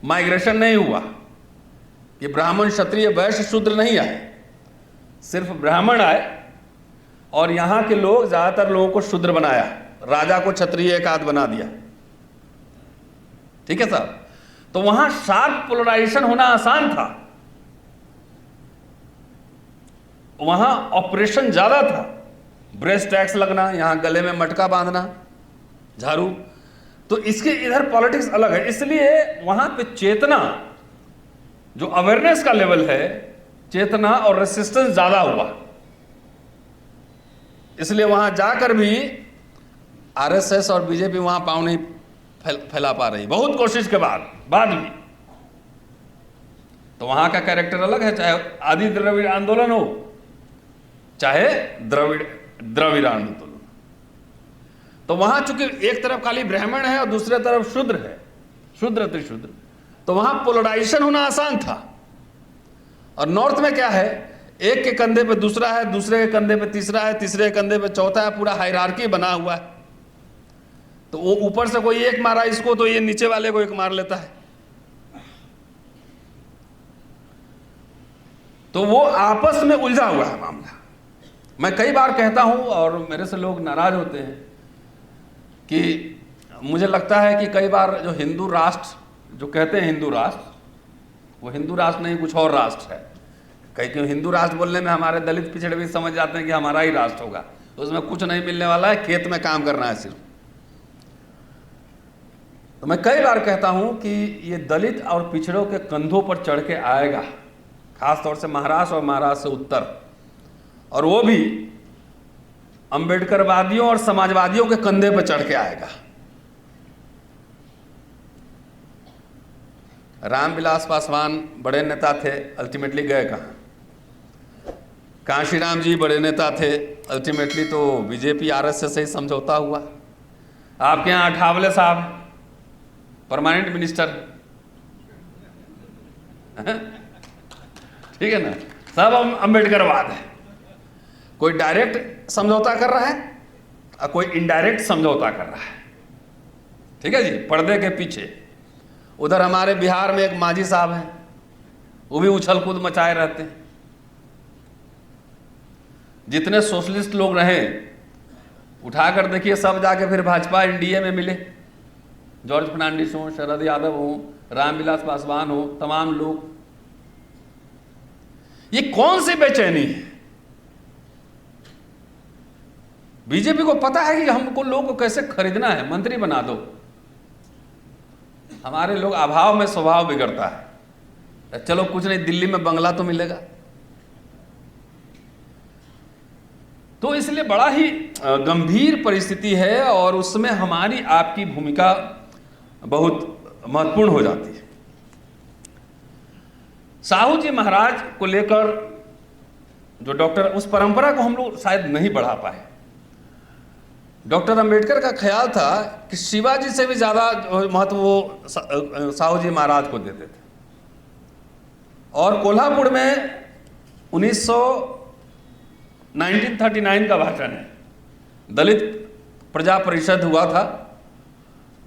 माइग्रेशन नहीं हुआ कि ब्राह्मण क्षत्रिय वैश्य शूद्र नहीं आए, सिर्फ ब्राह्मण आए। और यहाँ के लोग ज्यादातर लोगों को शूद्र बनाया, राजा को क्षत्रिय एक आध बना दिया। ठीक है साहब, तो वहां शार्प पोलराइजेशन होना आसान था, वहां ऑपरेशन ज्यादा था। ब्रेस्ट टैक्स लगना, यहां गले में मटका बांधना, झाड़ू, तो इसके इधर पॉलिटिक्स अलग है। इसलिए वहां पे चेतना, जो अवेयरनेस का लेवल है, चेतना और रेसिस्टेंस ज्यादा हुआ। इसलिए वहां जाकर भी आरएसएस और बीजेपी वहां पांव नहीं फैला पा रही, बहुत कोशिश के बाद भी। तो वहां का कैरेक्टर अलग है, चाहे आदि द्रविड़ आंदोलन हो, चाहे द्रविड़ आंदोलन। तो वहां चूंकि एक तरफ खाली ब्राह्मण है और दूसरे तरफ शूद्र है, शूद्र त्रिशूद्र, तो वहां पोलराइजेशन होना आसान था। और नॉर्थ में क्या है, एक के कंधे पे दूसरा है, दूसरे के कंधे पे तीसरा है, तीसरे के कंधे पे चौथा है, पूरा हायरार्की बना हुआ है। तो वो ऊपर से कोई एक मारा इसको तो ये नीचे वाले को एक मार लेता है। तो वो आपस में उलझा हुआ है मामला। मैं कई बार कहता हूं और मेरे से लोग नाराज होते हैं कि मुझे लगता है कि कई बार जो हिंदू राष्ट्र जो कहते हैं हिंदू राष्ट्र, वो हिंदू राष्ट्र नहीं, कुछ और राष्ट्र है। कई क्यों हिंदू राष्ट्र बोलने में हमारे दलित पिछड़े भी समझ जाते हैं कि हमारा ही राष्ट्र होगा, उसमें कुछ नहीं मिलने वाला है, खेत में काम करना है सिर्फ। तो मैं कई बार कहता हूं कि ये दलित और पिछड़ों के कंधों पर चढ़ के आएगा, खासतौर से महाराष्ट्र और महाराष्ट्र से उत्तर, और वो भी अंबेडकरवादियों और समाजवादियों के कंधे पर चढ़ के आएगा। रामविलास पासवान बड़े नेता थे, अल्टीमेटली गए कहाँ? कांशीराम जी बड़े नेता थे, अल्टीमेटली तो बीजेपी आरएसएस से ही समझौता हुआ। आपके यहाँ अठावले साहब परमानेंट मिनिस्टर, ठीक है ना, सब अंबेडकरवाद है। कोई डायरेक्ट समझौता कर रहा है और कोई इनडायरेक्ट समझौता कर रहा है, ठीक है जी, पर्दे के पीछे। उधर हमारे बिहार में एक मांझी साहब हैं, वो भी उछल कूद मचाए रहते हैं। जितने सोशलिस्ट लोग रहे उठाकर देखिए, सब जाके फिर भाजपा एनडीए में मिले। जॉर्ज फर्नांडिस हो, शरद यादव हो, रामविलास पासवान हो, तमाम लोग। ये कौन सी बेचैनी है? बीजेपी को पता है कि हमको लोगों को कैसे खरीदना है, मंत्री बना दो। हमारे लोग अभाव में स्वभाव बिगड़ता है, चलो कुछ नहीं, दिल्ली में बंगला तो मिलेगा। तो इसलिए बड़ा ही गंभीर परिस्थिति है और उसमें हमारी आपकी भूमिका बहुत महत्वपूर्ण हो जाती है। साहू जी महाराज को लेकर जो डॉक्टर, उस परंपरा को हम लोग शायद नहीं बढ़ा पाए। डॉक्टर अंबेडकर का ख्याल था कि शिवाजी से भी ज्यादा महत्व वो साहू जी महाराज को देते थे। और कोल्हापुर में 1939 का भाषण है, दलित प्रजा परिषद हुआ था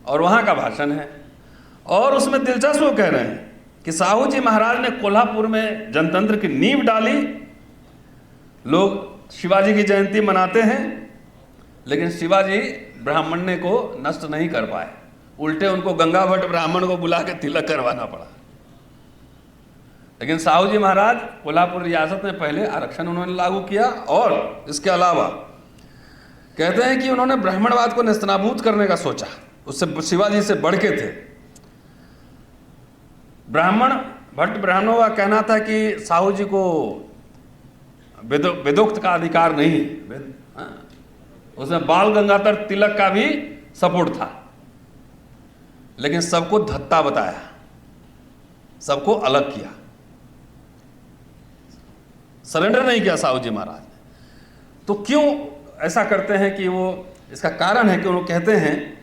और वहां का भाषण है। और उसमें दिलचस्प वो कह रहे हैं कि साहू जी महाराज ने कोल्हापुर में जनतंत्र की नींव डाली। लोग शिवाजी की जयंती मनाते हैं, लेकिन शिवाजी ब्राह्मण्य को नष्ट नहीं कर पाए, उल्टे उनको गंगा भट्ट ब्राह्मण को बुला के तिलक करवाना पड़ा। लेकिन साहू जी महाराज कोल्हापुर रियासत में पहले आरक्षण उन्होंने लागू किया, और इसके अलावा कहते हैं कि उन्होंने ब्राह्मणवाद को नेस्तनाबूद करने का सोचा, उससे शिवाजी से बढ़ के थे। भट्ट ब्राह्मणों का कहना था कि साहू जी को वेदोक्त का अधिकार नहीं, उसमें बाल गंगाधर तिलक का भी सपोर्ट था, लेकिन सबको धत्ता बताया, सबको अलग किया, सरेंडर नहीं किया साहू जी महाराज ने। तो क्यों ऐसा करते हैं कि वो, इसका कारण है कि वो कहते हैं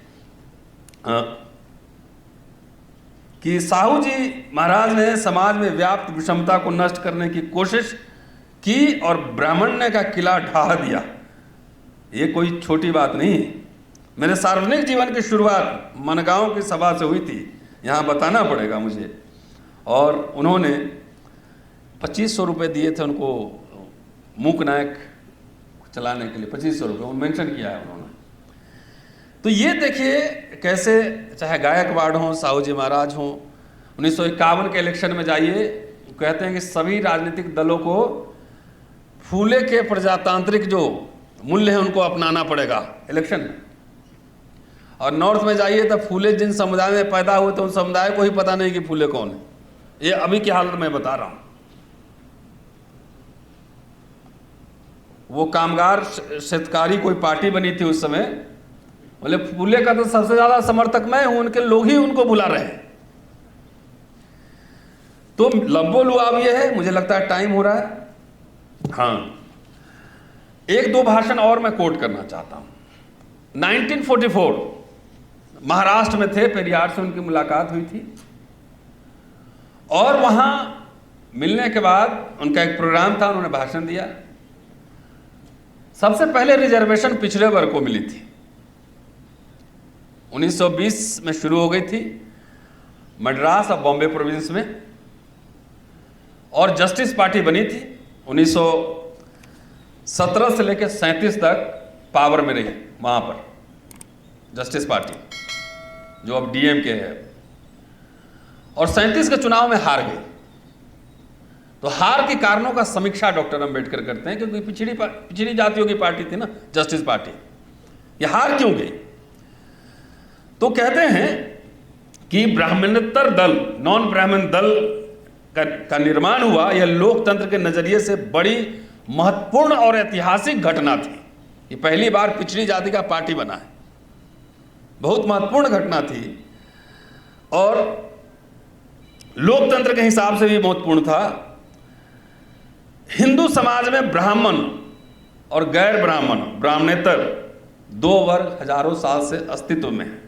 कि साहू जी महाराज ने समाज में व्याप्त विषमता को नष्ट करने की कोशिश की और ब्राह्मण्य का किला ढा दिया। ये कोई छोटी बात नहीं है। मेरे सार्वजनिक जीवन की शुरुआत मनगांव की सभा से हुई थी, यहाँ बताना पड़ेगा मुझे। और उन्होंने 2500 रुपये दिए थे उनको, मूक नायक चलाने के लिए 2500 रुपये मेंशन किया है उन्होंने। तो ये देखिए कैसे, चाहे गायकवाड़ हों, साहू जी महाराज हों, 1951 के इलेक्शन में जाइए, कहते हैं कि सभी राजनीतिक दलों को फूले के प्रजातांत्रिक जो मूल्य है उनको अपनाना पड़ेगा इलेक्शन में। और नॉर्थ में जाइए तो फूले जिन समुदाय में पैदा हुए तो उन समुदाय को ही पता नहीं कि फूले कौन है। ये अभी की हालत मैं बता रहा हूं। वो कामगार शेतकारी कोई पार्टी बनी थी उस समय, बोले फूले का तो सबसे ज्यादा समर्थक मैं हूं, उनके लोग ही उनको बुला रहे हैं। तो लब्बो लुआब ये है। मुझे लगता है टाइम हो रहा है। हाँ, एक दो भाषण और मैं कोट करना चाहता हूं। 1944 महाराष्ट्र में थे, पेरियार से उनकी मुलाकात हुई थी और वहां मिलने के बाद उनका एक प्रोग्राम था, उन्होंने भाषण दिया। सबसे पहले रिजर्वेशन पिछड़े वर्ग को मिली थी, 1920 में शुरू हो गई थी मद्रास और बॉम्बे प्रोविंस में, और जस्टिस पार्टी बनी थी 1917 से लेकर 37 तक पावर में रही वहां पर जस्टिस पार्टी, जो अब डीएमके है, और 37 के चुनाव में हार गई। तो हार के कारणों का समीक्षा डॉक्टर अंबेडकर करते हैं, क्योंकि पिछड़ी जातियों की पार्टी थी ना जस्टिस पार्टी, ये हार क्यों गई? तो कहते हैं कि ब्राह्मणेतर दल, नॉन ब्राह्मण दल का निर्माण हुआ। यह लोकतंत्र के नजरिए से बड़ी महत्वपूर्ण और ऐतिहासिक घटना थी। ये पहली बार पिछड़ी जाति का पार्टी बना है, बहुत महत्वपूर्ण घटना थी और लोकतंत्र के हिसाब से भी महत्वपूर्ण था। हिंदू समाज में ब्राह्मण और गैर ब्राह्मण, ब्राह्मणेतर दो वर्ग हजारों साल से अस्तित्व में है।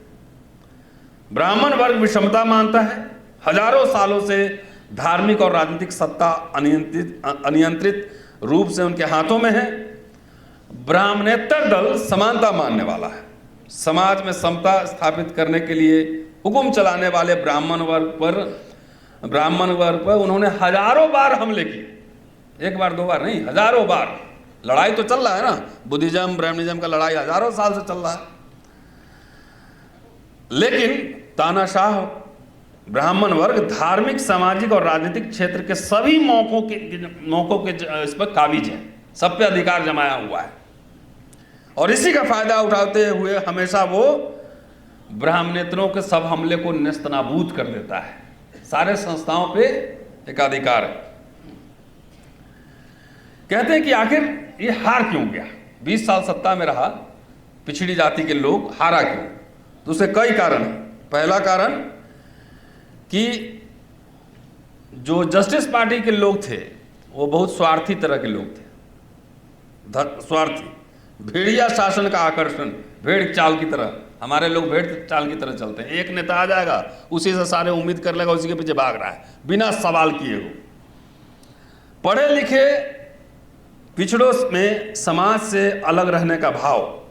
ब्राह्मण वर्ग विषमता मानता है, हजारों सालों से धार्मिक और राजनीतिक सत्ता अनियंत्रित रूप से उनके हाथों में है। ब्राह्मणेतर दल समानता मानने वाला है, समाज में समता स्थापित करने के लिए हुक्म चलाने वाले ब्राह्मण वर्ग पर उन्होंने हजारों बार हमले किए, एक बार दो बार नहीं, हजारों बार। लड़ाई तो चल रहा है ना, बुद्धिज्म ब्राह्मणिज्म का लड़ाई हजारों साल से चल रहा है। लेकिन तानाशाह ब्राह्मण वर्ग धार्मिक, सामाजिक और राजनीतिक क्षेत्र के सभी मौकों के इस पर काबिज है, सब पे अधिकार जमाया हुआ है और इसी का फायदा उठाते हुए हमेशा वो ब्राह्मणेतरों के सब हमले को नेस्तनाबूद कर देता है। सारे संस्थाओं पे एकाधिकार है। कहते हैं कि आखिर ये हार क्यों गया, 20 साल सत्ता में रहा पिछड़ी जाति के लोग, हारा क्यों? तो उसके कई कारण हैं। पहला कारण कि जो जस्टिस पार्टी के लोग थे वो बहुत स्वार्थी तरह के लोग थे, स्वार्थी, भेड़िया शासन का आकर्षण, भेड़ चाल की तरह। हमारे लोग भेड़ चाल की तरह चलते हैं, एक नेता आ जाएगा उसी से सारे उम्मीद कर लेगा, उसी के पीछे भाग रहा है बिना सवाल किए हो। पढ़े लिखे पिछड़ों में समाज से अलग रहने का भाव,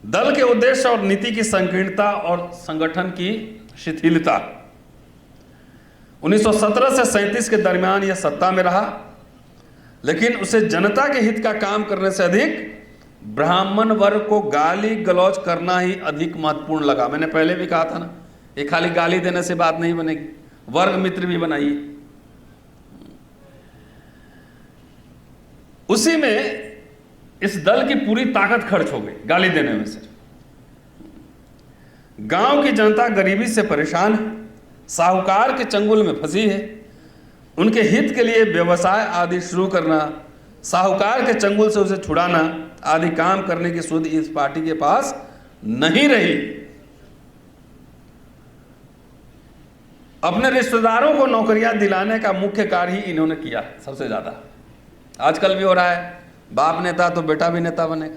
दल के उद्देश्य और नीति की संकीर्णता और संगठन की शिथिलता। 1917 से 37 के दरमियान यह सत्ता में रहा, लेकिन उसे जनता के हित का काम करने से अधिक ब्राह्मण वर्ग को गाली गलौज करना ही अधिक महत्वपूर्ण लगा। मैंने पहले भी कहा था ना, ये खाली गाली देने से बात नहीं बनेगी, वर्ग मित्र भी बनाइए। उसी में इस दल की पूरी ताकत खर्च हो गई गाली देने में से। गांव की जनता गरीबी से परेशान है, साहूकार के चंगुल में फंसी है। उनके हित के लिए व्यवसाय आदि शुरू करना, साहूकार के चंगुल से उसे छुड़ाना आदि काम करने की सुध इस पार्टी के पास नहीं रही। अपने रिश्तेदारों को नौकरियां दिलाने का मुख्य कार्य ही इन्होंने किया सबसे ज्यादा। आजकल भी हो रहा है, बाप नेता तो बेटा भी नेता बनेगा।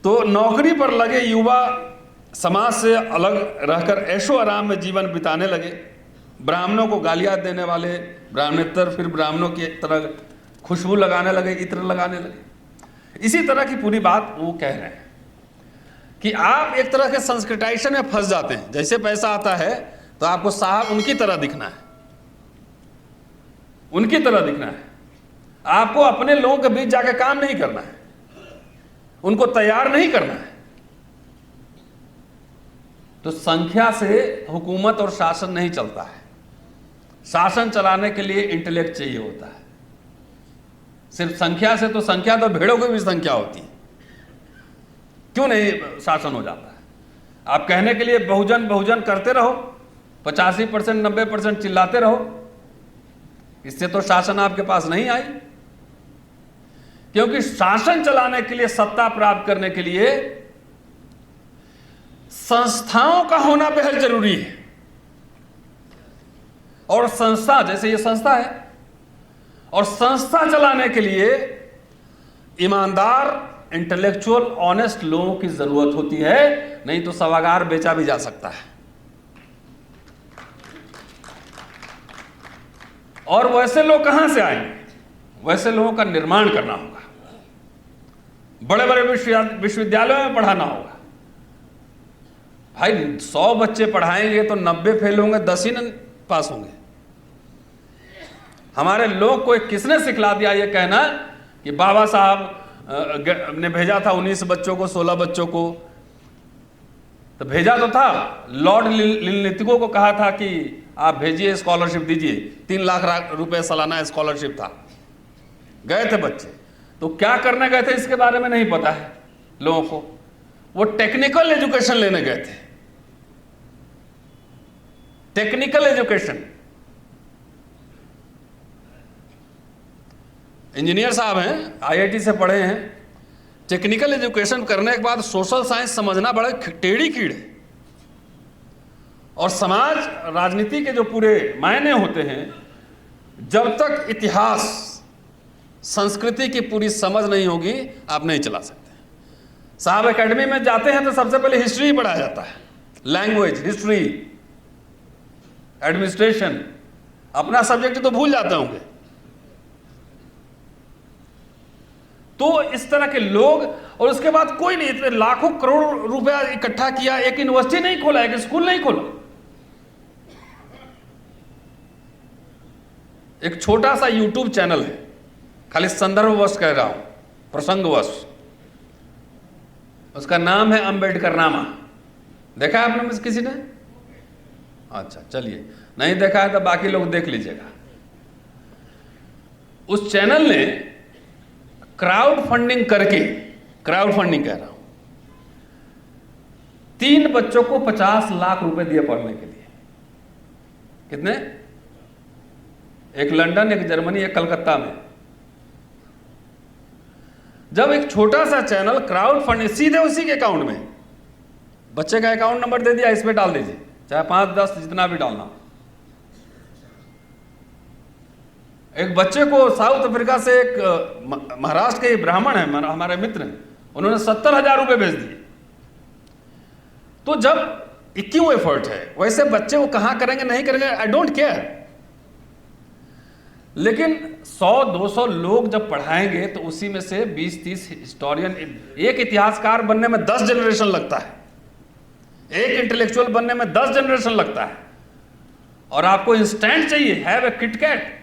तो नौकरी पर लगे युवा समाज से अलग रहकर ऐशो आराम में जीवन बिताने लगे। ब्राह्मणों को गालियां देने वाले ब्राह्मणेतर फिर ब्राह्मणों की एक तरह खुशबू लगाने लगे, इत्र लगाने लगे। इसी तरह की पूरी बात वो कह रहे हैं कि आप एक तरह के संस्कृताइजेशन में फंस जाते हैं। जैसे पैसा आता है तो आपको साहब उनकी तरह दिखना है, उनकी तरह दिखना है। आपको अपने लोगों के बीच जाकर काम नहीं करना है, उनको तैयार नहीं करना है। तो संख्या से हुकूमत और शासन नहीं चलता है। शासन चलाने के लिए इंटेलेक्ट चाहिए होता है। सिर्फ संख्या से तो संख्या तो भेड़ों की भी संख्या होती है, क्यों नहीं शासन हो जाता है? आप कहने के लिए बहुजन बहुजन करते रहो, 85% 90% चिल्लाते रहो, इससे तो शासन आपके पास नहीं आई। क्योंकि शासन चलाने के लिए, सत्ता प्राप्त करने के लिए संस्थाओं का होना बेहद जरूरी है। और संस्था, जैसे ये संस्था है, और संस्था चलाने के लिए ईमानदार इंटेलेक्चुअल ऑनेस्ट लोगों की जरूरत होती है, नहीं तो सभागार बेचा भी जा सकता है। और वैसे लोग कहां से आएंगे? वैसे लोगों का निर्माण करना होगा, बड़े बड़े विश्वविद्यालयों में पढ़ाना होगा। भाई 100 बच्चे पढ़ाएंगे तो 90 फेल होंगे, 10 ही पास होंगे। हमारे लोग को किसने सिखला दिया ये कहना कि बाबा साहब ने भेजा था 19 बच्चों को, 16 बच्चों को, तो भेजा तो था। लॉर्ड लिनलिथगो को कहा था कि आप भेजिए, स्कॉलरशिप दीजिए, 3 लाख रुपए सालाना स्कॉलरशिप था। गए थे बच्चे, तो क्या करने गए थे इसके बारे में नहीं पता है लोगों को। वो टेक्निकल एजुकेशन लेने गए थे, टेक्निकल एजुकेशन। इंजीनियर साहब हैं, आईआईटी से पढ़े हैं, टेक्निकल एजुकेशन करने के बाद सोशल साइंस समझना बड़ा टेढ़ी कीड़ है। और समाज राजनीति के जो पूरे मायने होते हैं, जब तक इतिहास संस्कृति की पूरी समझ नहीं होगी आप नहीं चला सकते। साहब एकेडमी में जाते हैं तो सबसे पहले हिस्ट्री पढ़ाया जाता है, लैंग्वेज, हिस्ट्री, एडमिनिस्ट्रेशन। अपना सब्जेक्ट तो भूल जाते होंगे। तो इस तरह के लोग, और उसके बाद कोई नहीं, इतने लाखों करोड़ रुपया इकट्ठा किया, एक यूनिवर्सिटी नहीं खोला, एक स्कूल नहीं खोला। एक छोटा सा यूट्यूब चैनल है, खाली संदर्भवश कह रहा हूं, प्रसंगवश, उसका नाम है अंबेडकर नामा। देखा है आपने में से किसी ने? अच्छा चलिए, नहीं देखा है तो बाकी लोग देख लीजिएगा। उस चैनल ने क्राउड फंडिंग करके, क्राउड फंडिंग कह रहा हूं, 3 बच्चों को 50 लाख रुपए दिए पढ़ने के लिए। कितने? एक लंदन, एक जर्मनी, एक कलकत्ता में। जब एक छोटा सा चैनल क्राउड फंडिंग सीधे उसी के अकाउंट में, बच्चे का अकाउंट नंबर दे दिया, इस पे डाल दीजिए, चाहे 5-10 जितना भी डालना। एक बच्चे को साउथ अफ्रीका से, एक महाराष्ट्र के ब्राह्मण है, हमारे मित्र हैं, उन्होंने 70,000 रुपए भेज दिए। तो जब ये क्यों एफर्ट है? वैसे बच्चे वो कहां करेंगे, नहीं करेंगे, आई डोंट केयर। लेकिन 100-200 लोग जब पढ़ाएंगे तो उसी में से 20-30 हिस्टोरियन, एक इतिहासकार बनने में 10 जनरेशन लगता है, एक इंटेलेक्चुअल बनने में 10 जनरेशन लगता है। और आपको इंस्टेंट चाहिए, हैव ए किटकैट,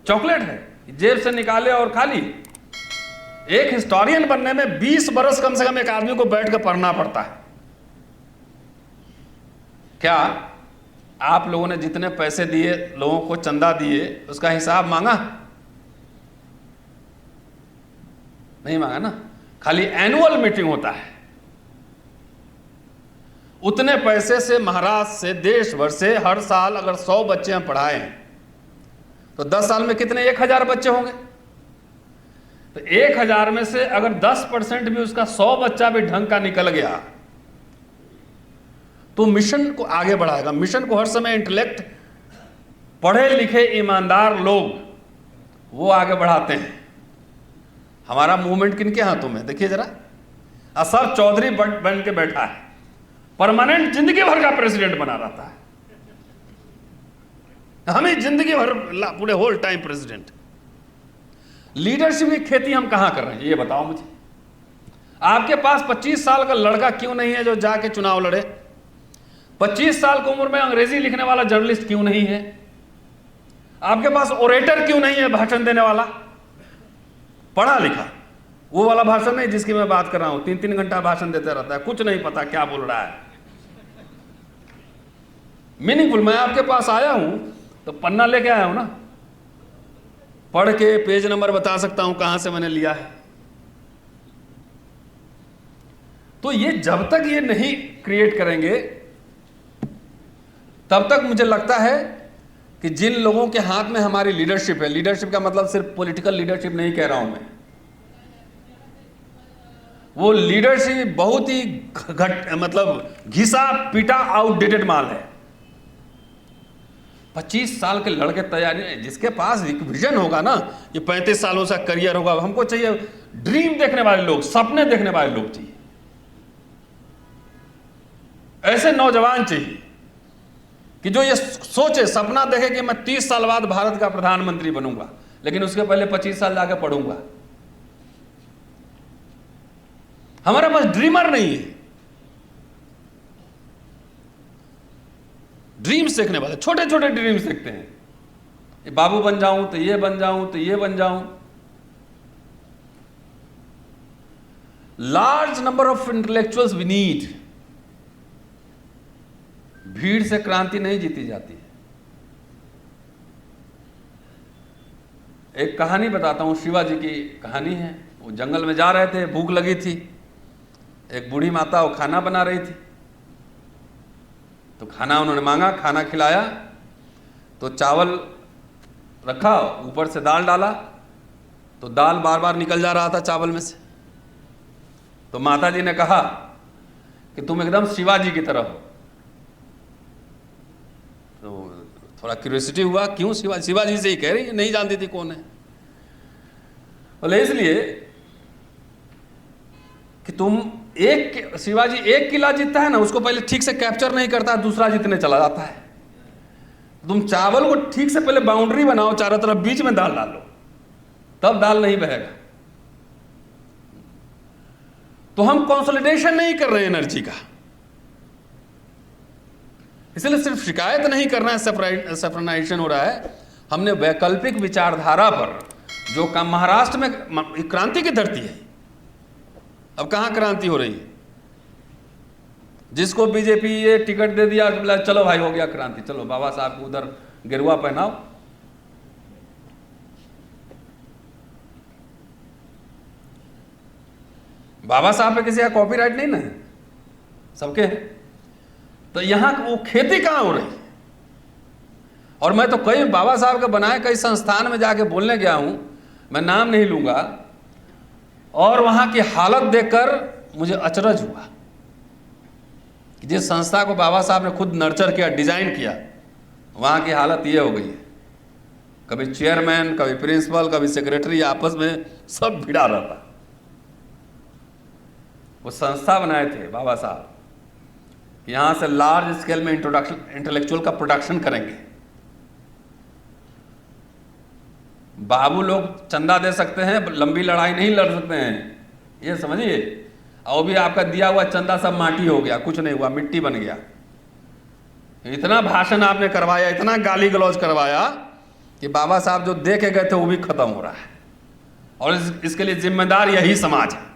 चॉकलेट है, जेब से निकाले और खा ली। एक हिस्टोरियन बनने में 20 बरस कम से कम एक आदमी को बैठ कर पढ़ना पड़ता है। क्या आप लोगों ने जितने पैसे दिए, लोगों को चंदा दिए, उसका हिसाब मांगा? नहीं मांगा ना, खाली एनुअल मीटिंग होता है। उतने पैसे से महाराष्ट्र से, देश भर से हर साल अगर 100 बच्चे हम पढ़ाएं तो 10 साल में कितने? 1000 बच्चे होंगे। तो 1000 में से अगर 10% भी उसका 100 बच्चा भी ढंग का निकल गया तो मिशन को आगे बढ़ाएगा। मिशन को हर समय इंटेलेक्ट, पढ़े लिखे ईमानदार लोग वो आगे बढ़ाते हैं। हमारा मूवमेंट किनके हाथों में? देखिए जरा, असर चौधरी बन के बैठा है, परमानेंट जिंदगी भर का प्रेसिडेंट बना रहता है, हमें जिंदगी भर पूरे होल टाइम प्रेसिडेंट। लीडरशिप की खेती हम कहां कर रहे हैं ये बताओ मुझे। आपके पास 25 साल का लड़का क्यों नहीं है जो जाके चुनाव लड़े? 25 साल की उम्र में अंग्रेजी लिखने वाला जर्नलिस्ट क्यों नहीं है? आपके पास ओरेटर क्यों नहीं है, भाषण देने वाला, पढ़ा लिखा? वो वाला भाषण नहीं जिसकी मैं बात कर रहा हूं, 3-3 घंटा भाषण देते रहता है, कुछ नहीं पता क्या बोल रहा है। मीनिंगफुल। मैं आपके पास आया हूं तो पन्ना लेके आया हूं ना, पढ़ के पेज नंबर बता सकता हूं कहां से मैंने लिया है। तो ये जब तक ये नहीं क्रिएट करेंगे तब तक मुझे लगता है कि जिन लोगों के हाथ में हमारी लीडरशिप है, लीडरशिप का मतलब सिर्फ पॉलिटिकल लीडरशिप नहीं कह रहा हूं मैं, वो लीडरशिप बहुत ही मतलब घिसा पीटा आउटडेटेड माल है। 25 साल के लड़के तैयारी, जिसके पास एक विजन होगा ना, ये 35 सालों से करियर होगा, हमको चाहिए ड्रीम देखने वाले लोग, सपने देखने वाले लोग चाहिए। ऐसे नौजवान चाहिए कि जो ये सोचे, सपना देखे कि मैं 30 साल बाद भारत का प्रधानमंत्री बनूंगा, लेकिन उसके पहले 25 साल जाके पढ़ूंगा। हमारे पास ड्रीमर नहीं है, ड्रीम्स देखने वाले, छोटे छोटे ड्रीम्स देखते हैं। ये बाबू बन जाऊं तो ये बन जाऊं तो ये बन जाऊं। Large number of intellectuals we need. भीड़ से क्रांति नहीं जीती जाती है। एक कहानी बताता हूं, शिवाजी की कहानी है। वो जंगल में जा रहे थे, भूख लगी थी। एक बूढ़ी माता वो खाना बना रही थी, तो खाना उन्होंने मांगा, खाना खिलाया, तो चावल रखा, ऊपर से दाल डाला, तो दाल बार बार निकल जा रहा था चावल में से। तो माता जी ने कहा कि तुम एकदम शिवाजी की तरह हो। तो थोड़ा क्यूरियोसिटी हुआ, क्यों शिवाजी? शिवाजी से ही कह रही है, नहीं जानती थी कौन है। बोले इसलिए कि शिवाजी एक किला जीतता है ना, उसको पहले ठीक से कैप्चर नहीं करता, दूसरा जीतने चला जाता है। तुम चावल को ठीक से पहले बाउंड्री बनाओ, चारों तरफ, बीच में दाल डालो, तब दाल नहीं बहेगा। तो हम कंसोलिडेशन नहीं कर रहे एनर्जी का, इसलिए सिर्फ शिकायत नहीं करना है, सेफ्रनाइजेशन हो रहा है। हमने वैकल्पिक विचारधारा पर, जो का महाराष्ट्र में क्रांति की धरती है, अब कहां क्रांति हो रही है? जिसको बीजेपी ये टिकट दे दिया, बोला चलो भाई हो गया क्रांति, चलो बाबा साहब को उधर गेरुआ पहनाओ। बाबा साहब पे किसी का कॉपीराइट नहीं ना है, सबके है। तो यहां वो खेती कहां हो रही है? और मैं तो कई बाबा साहब के बनाए कई संस्थान में जाके बोलने गया हूं, मैं नाम नहीं लूंगा, और वहां की हालत देखकर मुझे अचरज हुआ कि जिस संस्था को बाबा साहब ने खुद नर्चर किया, डिजाइन किया, वहां की हालत ये हो गई है। कभी चेयरमैन, कभी प्रिंसिपल, कभी सेक्रेटरी, आपस में सब भिड़ा रहता। वो संस्था बनाए थे बाबा साहब, यहां से लार्ज स्केल में इंटेलेक्चुअल का प्रोडक्शन करेंगे। बाबू लोग चंदा दे सकते हैं, लंबी लड़ाई नहीं लड़ सकते हैं, ये समझिए। और भी आपका दिया हुआ चंदा सब माटी हो गया, कुछ नहीं हुआ, मिट्टी बन गया। इतना भाषण आपने करवाया, इतना गाली गलौज करवाया कि बाबा साहब जो दे के गए थे वो भी खत्म हो रहा है। और इसके लिए जिम्मेदार यही समाज है।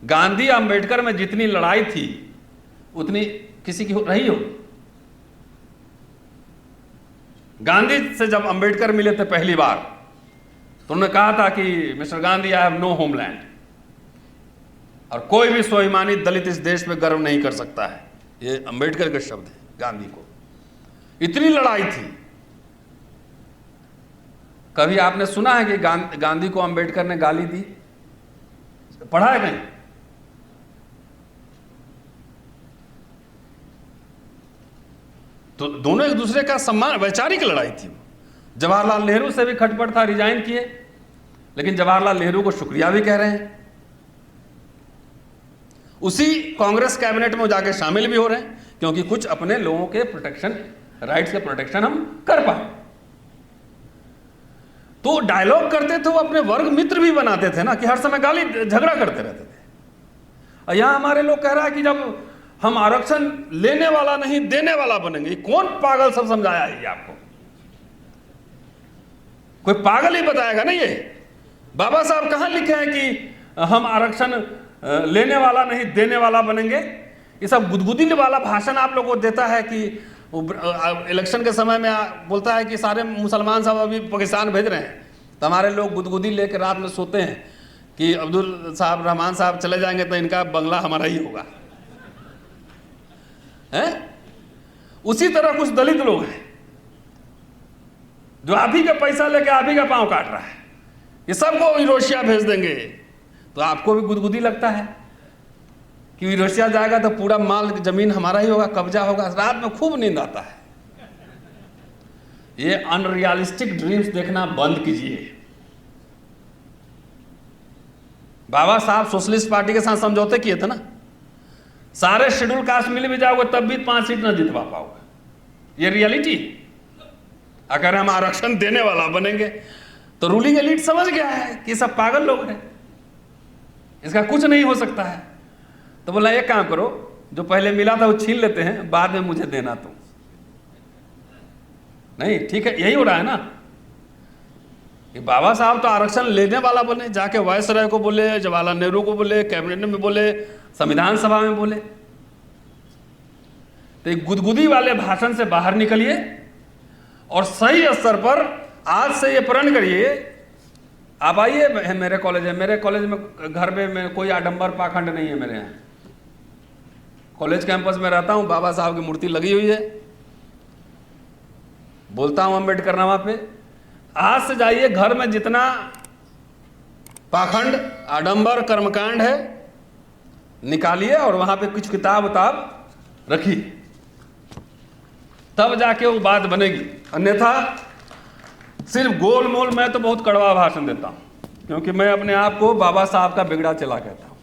गांधी अंबेडकर में जितनी लड़ाई थी उतनी किसी की रही हो? गांधी से जब अंबेडकर मिले थे पहली बार, तो उन्होंने कहा था कि mister Gandhi, I have no homeland, और कोई भी स्वाभिमानी दलित इस देश में गर्व नहीं कर सकता है। ये अंबेडकर के शब्द हैं गांधी को। इतनी लड़ाई थी। कभी आपने सुना है कि गांधी को अंबेडकर ने गाली दी? पढ़ा है कहीं? तो दोनों एक दूसरे का सम्मान, वैचारिक लड़ाई थी। जवाहरलाल नेहरू से भी खटपट था, रिजाइन किए, लेकिन जवाहरलाल नेहरू को शुक्रिया भी कह रहे हैं। उसी कांग्रेस कैबिनेट में जाके शामिल भी हो रहे हैं, क्योंकि कुछ अपने लोगों के प्रोटेक्शन, राइट्स के प्रोटेक्शन हम कर पाए। तो डायलॉग करते थे, वो अपने वर्ग मित्र भी बनाते थे ना, कि हर समय गाली झगड़ा करते रहते थे। और यहां हमारे लोग कह रहा है कि जब हम आरक्षण लेने वाला नहीं देने वाला बनेंगे। कौन पागल सब समझाया है ये आपको? कोई पागल ही बताएगा ना ये। बाबा साहब कहां लिखे हैं कि हम आरक्षण लेने वाला नहीं देने वाला बनेंगे? ये सब गुदगुदी वाला भाषण आप लोगों को देता है कि इलेक्शन के समय में बोलता है कि सारे मुसलमान साहब अभी पाकिस्तान भेज रहे हैं, तो हमारे लोग गुदगुदी लेकर रात में सोते हैं कि अब्दुल साहब, रहमान साहब चले जाएंगे तो इनका बंगला हमारा ही होगा। हैं? उसी तरह कुछ दलित लोग हैं जो आप ही का पैसा लेके आप ही का पांव काट रहा है, ये सबको यूरोशिया भेज देंगे। तो आपको भी गुदगुदी लगता है कि यूरोशिया जाएगा तो पूरा माल जमीन हमारा ही होगा, कब्जा होगा। रात में खूब नींद आता है। ये अनरियलिस्टिक ड्रीम्स देखना बंद कीजिए। बाबा साहब सोशलिस्ट पार्टी के साथ समझौते किए थे ना, सारे शेड्यूल कास्ट मिल भी जाओगे तब भी 5 सीट ना जितवा पाओगे। ये रियलिटी। अगर हम आरक्षण देने वाला बनेंगे तो रूलिंग एलिट समझ गया है कि सब पागल लोग हैं, इसका कुछ नहीं हो सकता है। तो बोला एक काम करो, जो पहले मिला था वो छीन लेते हैं, बाद में मुझे देना तुम। नहीं ठीक है, यही हो रहा है ना कि बाबा साहब तो आरक्षण लेने वाला बने, जाके वायसराय को बोले, जवाहरलाल नेहरू को बोले, कैबिनेट में बोले, संविधान सभा में बोले। तो एक गुदगुदी वाले भाषण से बाहर निकलिए और सही स्तर पर आज से ये प्रण करिए। आप आइए मेरे कॉलेज है, मेरे कॉलेज में घर में कोई आडंबर पाखंड नहीं है। मेरे यहाँ कॉलेज कैंपस में रहता हूँ, बाबा साहब की मूर्ति लगी हुई है, बोलता हूँ अम्बेडकरनामा पे। आज से जाइए, घर में जितना पाखंड आडंबर कर्मकांड है निकालिए और वहां पे कुछ किताब उताब रखिए, तब जाके वो बात बनेगी। अन्यथा सिर्फ गोल मोल। मैं तो बहुत कड़वा भाषण देता हूं, क्योंकि मैं अपने आप को बाबा साहब का बिगड़ा चला कहता हूं।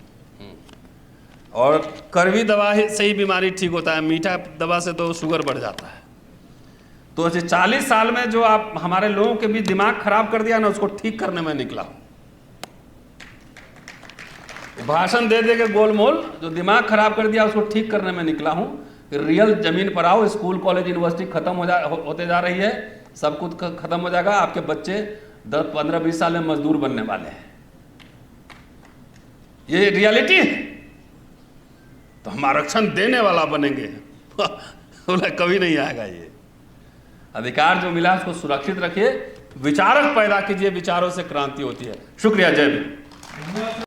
और कड़वी दवा से ही बीमारी ठीक होता है, मीठा दवा से तो शुगर बढ़ जाता है। तो 40 साल में जो आप हमारे लोगों के भी दिमाग खराब कर दिया ना, उसको ठीक करने में निकला हूं। भाषण दे दे के गोलमोल जो दिमाग खराब कर दिया उसको ठीक करने में निकला हूं। रियल जमीन पर आओ, स्कूल कॉलेज यूनिवर्सिटी खत्म होते जा रही है, सब कुछ खत्म हो जाएगा। आपके बच्चे 10, 15, 20 साल में मजदूर बनने वाले हैं। ये रियलिटी है। तो हम आरक्षण देने वाला बनेंगे बोला कभी नहीं आएगा। ये अधिकार जो मिला उसको सुरक्षित रखिए, विचारक पैदा कीजिए, विचारों से क्रांति होती है। शुक्रिया, जय भीम।